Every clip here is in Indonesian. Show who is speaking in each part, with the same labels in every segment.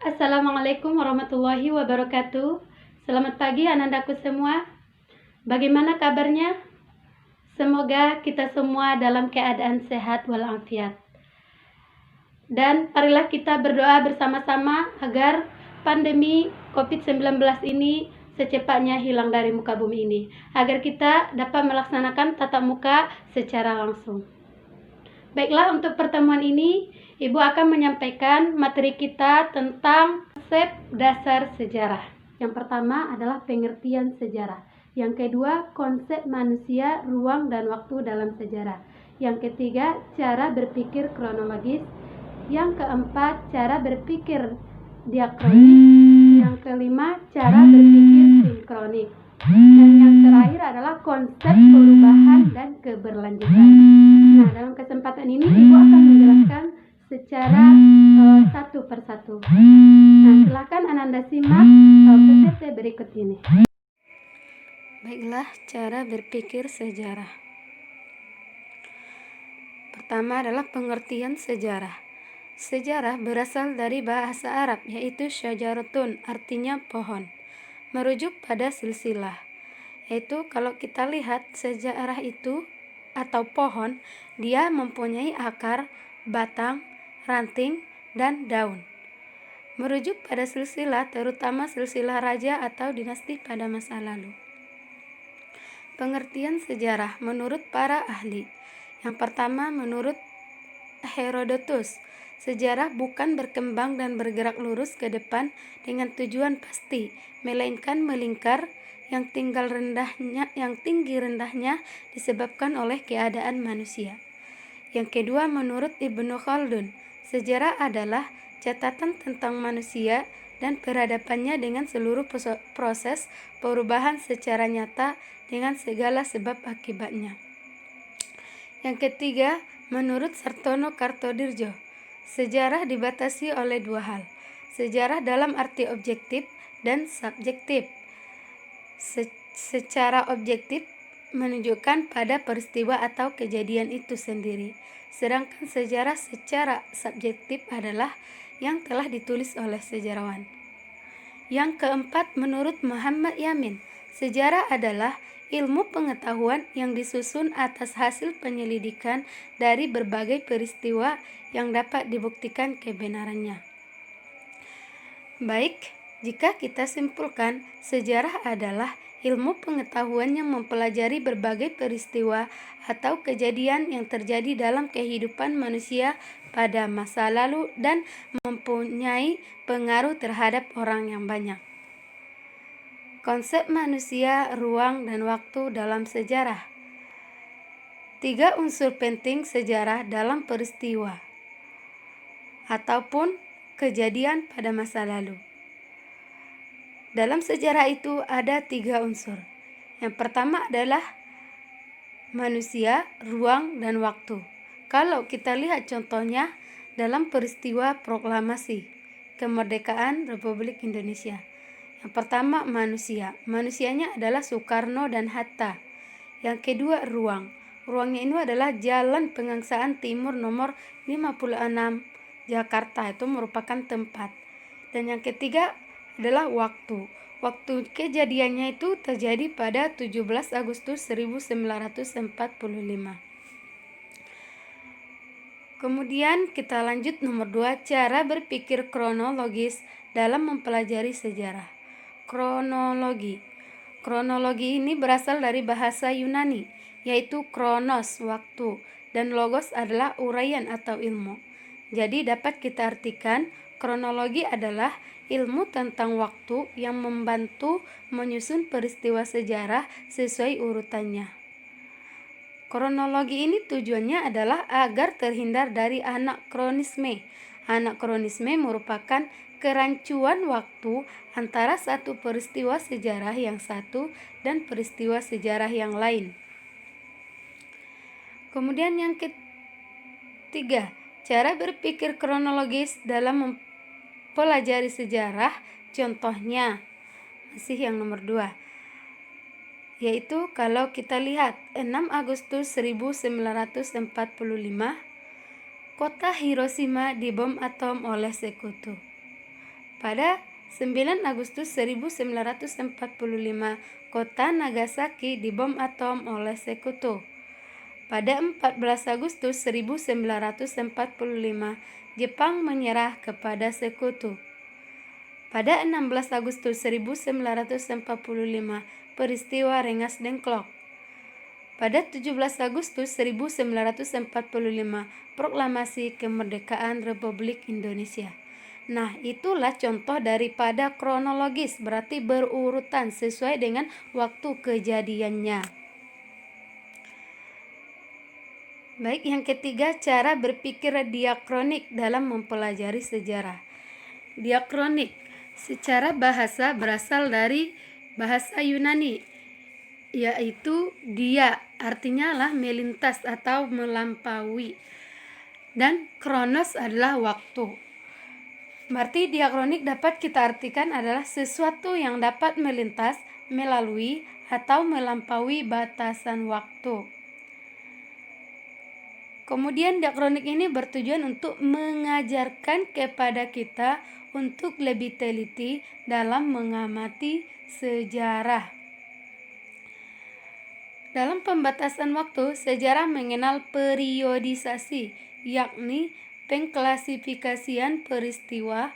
Speaker 1: Assalamualaikum warahmatullahi wabarakatuh. Selamat pagi anandaku semua. Bagaimana kabarnya? Semoga kita semua dalam keadaan sehat walafiat. Dan marilah kita berdoa bersama-sama agar pandemi COVID-19 ini secepatnya hilang dari muka bumi ini, agar kita dapat melaksanakan tatap muka secara langsung. Baiklah, untuk pertemuan ini Ibu akan menyampaikan materi kita tentang konsep dasar sejarah. Yang pertama adalah pengertian sejarah. Yang kedua, konsep manusia, ruang, dan waktu dalam sejarah. Yang ketiga, cara berpikir kronologis. Yang keempat, cara berpikir diakronik. Yang kelima, cara berpikir sinkronik. Dan yang terakhir adalah konsep perubahan dan keberlanjutan. Nah, dalam kesempatan ini Ibu akan menjelaskan secara satu persatu. Nah, silakan Ananda simak PPT berikut ini.
Speaker 2: Baiklah, cara berpikir sejarah. Pertama adalah pengertian sejarah. Sejarah berasal dari bahasa Arab, yaitu syajaratun, artinya pohon, merujuk pada silsilah. Yaitu kalau kita lihat sejarah itu atau pohon, dia mempunyai akar, batang, ranting, dan daun. Merujuk pada silsilah, terutama silsilah raja atau dinasti pada masa lalu. Pengertian sejarah menurut para ahli. Yang pertama, menurut Herodotus, sejarah bukan berkembang dan bergerak lurus ke depan dengan tujuan pasti, melainkan melingkar. Yang tinggi rendahnya disebabkan oleh keadaan manusia. Yang kedua, menurut Ibnu Khaldun, sejarah adalah catatan tentang manusia dan peradabannya dengan seluruh proses perubahan secara nyata dengan segala sebab akibatnya. Yang ketiga, menurut Sartono Kartodirjo, sejarah dibatasi oleh dua hal, sejarah dalam arti objektif dan subjektif. Secara objektif menunjukkan pada peristiwa atau kejadian itu sendiri, sedangkan sejarah secara subjektif adalah yang telah ditulis oleh sejarawan. Yang keempat, menurut Muhammad Yamin, sejarah adalah ilmu pengetahuan yang disusun atas hasil penyelidikan dari berbagai peristiwa yang dapat dibuktikan kebenarannya. Baik, jika kita simpulkan, sejarah adalah ilmu pengetahuan yang mempelajari berbagai peristiwa atau kejadian yang terjadi dalam kehidupan manusia pada masa lalu dan mempunyai pengaruh terhadap orang yang banyak. Konsep manusia, ruang, dan waktu dalam sejarah. 3 unsur penting sejarah dalam peristiwa ataupun kejadian pada masa lalu. Dalam sejarah itu ada 3 unsur. Yang pertama adalah manusia, ruang, dan waktu. Kalau kita lihat contohnya dalam peristiwa proklamasi kemerdekaan Republik Indonesia. Yang pertama manusia. Manusianya adalah Soekarno dan Hatta. Yang kedua ruang. Ruangnya ini adalah Jalan Pengangsaan Timur nomor 56 Jakarta, itu merupakan tempat. Dan yang ketiga adalah waktu. Waktu kejadiannya itu terjadi pada 17 Agustus 1945. Kemudian kita lanjut nomor 2, cara berpikir kronologis dalam mempelajari sejarah. Kronologi. Kronologi ini berasal dari bahasa Yunani, yaitu kronos, waktu, dan logos adalah uraian atau ilmu. Jadi dapat kita artikan, kronologi adalah ilmu tentang waktu yang membantu menyusun peristiwa sejarah sesuai urutannya. Kronologi ini tujuannya adalah agar terhindar dari anakronisme. Anakronisme merupakan kerancuan waktu antara satu peristiwa sejarah yang satu dan peristiwa sejarah yang lain. Kemudian yang ketiga, cara berpikir kronologis dalam mempelajari sejarah. Contohnya masih yang nomor 2, yaitu kalau kita lihat 6 Agustus 1945, kota Hiroshima dibom atom oleh sekutu. Pada 9 Agustus 1945, kota Nagasaki dibom atom oleh Sekutu. Pada 14 Agustus 1945, Jepang menyerah kepada Sekutu. Pada 16 Agustus 1945, peristiwa Rengas Dengklok. Pada 17 Agustus 1945, proklamasi kemerdekaan Republik Indonesia. Nah, itulah contoh daripada kronologis, berarti berurutan sesuai dengan waktu kejadiannya. Baik, yang ketiga, cara berpikir diakronik dalam mempelajari sejarah. Diakronik secara bahasa berasal dari bahasa Yunani, yaitu dia, artinya lah melintas atau melampaui, dan kronos adalah waktu. Berarti diakronik dapat kita artikan adalah sesuatu yang dapat melintas, melalui, atau melampaui batasan waktu. Kemudian diakronik ini bertujuan untuk mengajarkan kepada kita untuk lebih teliti dalam mengamati sejarah. Dalam pembatasan waktu, sejarah mengenal periodisasi, yakni pengklasifikasian peristiwa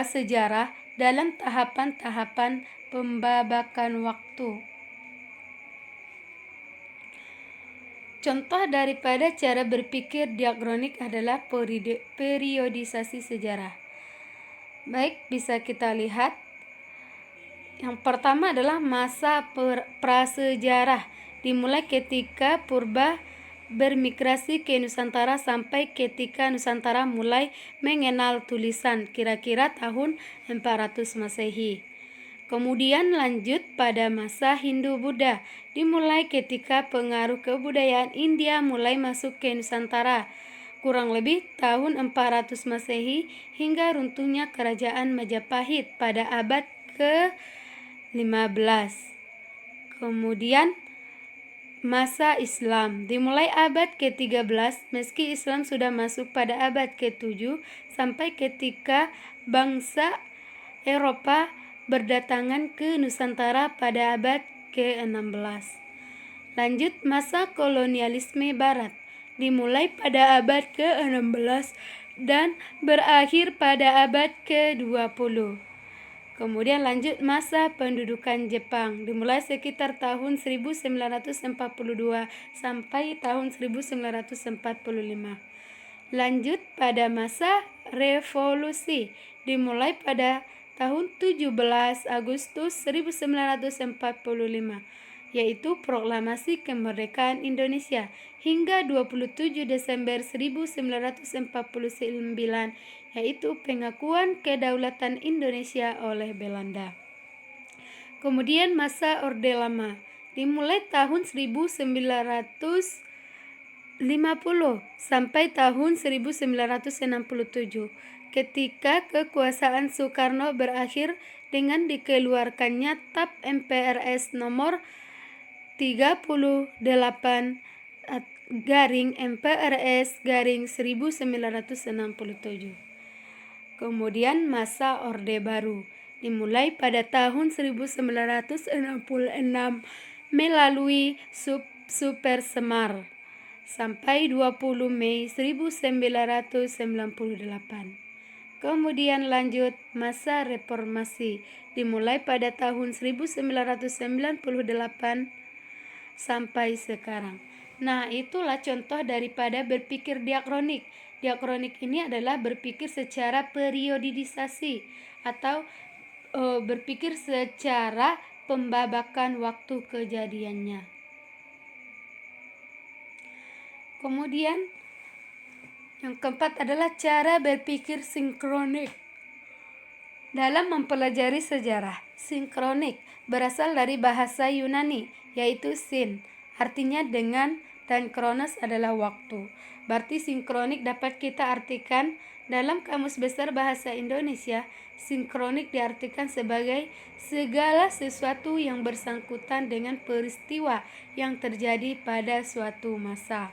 Speaker 2: sejarah dalam tahapan-tahapan pembabakan waktu. Contoh daripada cara berpikir diakronik adalah periodisasi sejarah. Baik, bisa kita lihat. Yang pertama adalah masa prasejarah, dimulai ketika purba bermigrasi ke Nusantara sampai ketika Nusantara mulai mengenal tulisan, kira-kira tahun 400 Masehi. Kemudian lanjut pada masa Hindu-Buddha, dimulai ketika pengaruh kebudayaan India mulai masuk ke Nusantara, kurang lebih tahun 400 Masehi, hingga runtuhnya kerajaan Majapahit pada abad ke-15. Kemudian masa Islam, dimulai abad ke-13, meski Islam sudah masuk pada abad ke-7, sampai ketika bangsa Eropa berdatangan ke Nusantara pada abad ke-16. Lanjut masa kolonialisme Barat, dimulai pada abad ke-16 dan berakhir pada abad ke-20. Kemudian lanjut masa pendudukan Jepang, dimulai sekitar tahun 1942 sampai tahun 1945. Lanjut pada masa revolusi, dimulai pada tahun 17 Agustus 1945, yaitu proklamasi kemerdekaan Indonesia, hingga 27 Desember 1949, yaitu pengakuan kedaulatan Indonesia oleh Belanda. Kemudian masa Orde Lama, dimulai tahun 1950 sampai tahun 1967, ketika kekuasaan Soekarno berakhir dengan dikeluarkannya TAP MPRS nomor 38 MPRS 1967. Kemudian masa Orde Baru, dimulai pada tahun 1966 melalui Super Semar sampai 20 Mei 1998. Kemudian lanjut masa reformasi, dimulai pada tahun 1998 sampai sekarang. Nah, itulah contoh daripada berpikir diakronik. Diakronik ini adalah berpikir secara periodisasi atau berpikir secara pembabakan waktu kejadiannya. Kemudian yang keempat adalah cara berpikir sinkronik. Dalam mempelajari sejarah, sinkronik berasal dari bahasa Yunani, yaitu sin, artinya dengan, dan kronos adalah waktu. Berarti sinkronik dapat kita artikan dalam Kamus Besar Bahasa Indonesia. Sinkronik diartikan sebagai segala sesuatu yang bersangkutan dengan peristiwa yang terjadi pada suatu masa.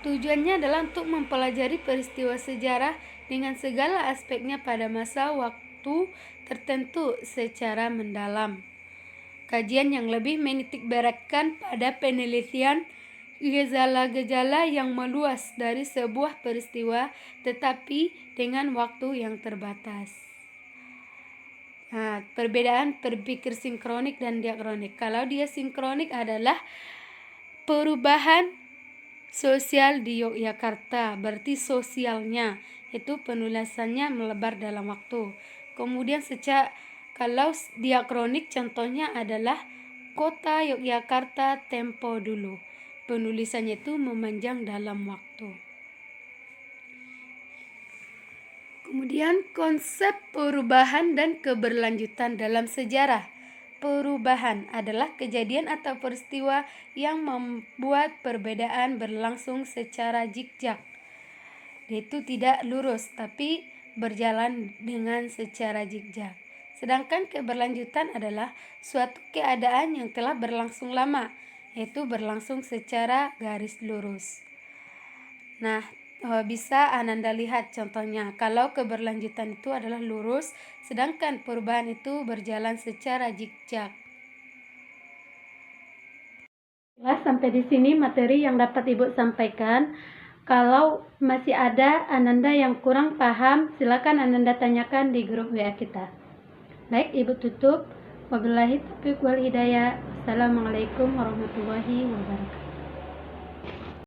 Speaker 2: Tujuannya adalah untuk mempelajari peristiwa sejarah dengan segala aspeknya pada masa waktu tertentu secara mendalam. Kajian yang lebih menitik beratkan pada penelitian gejala-gejala yang meluas dari sebuah peristiwa tetapi dengan waktu yang terbatas. Nah, perbedaan berpikir sinkronik dan diakronik. Kalau dia sinkronik adalah perubahan sosial di Yogyakarta, berarti sosialnya itu penulisannya melebar dalam waktu. Kemudian kalau diakronik contohnya adalah kota Yogyakarta tempo dulu. Penulisannya itu memanjang dalam waktu. Kemudian konsep perubahan dan keberlanjutan dalam sejarah. Perubahan adalah kejadian atau peristiwa yang membuat perbedaan berlangsung secara zigzag. Itu tidak lurus tapi berjalan dengan secara zigzag. Sedangkan keberlanjutan adalah suatu keadaan yang telah berlangsung lama, yaitu berlangsung secara garis lurus. Nah, bisa Ananda lihat contohnya, kalau keberlanjutan itu adalah lurus, sedangkan perubahan itu berjalan secara zigzag.
Speaker 1: Sampai di sini materi yang dapat Ibu sampaikan. Kalau masih ada Ananda yang kurang paham, silakan Ananda tanyakan di grup WA kita. Baik, Ibu tutup. Wabillahi taufiq wal hidayah. Assalamualaikum warahmatullahi wabarakatuh.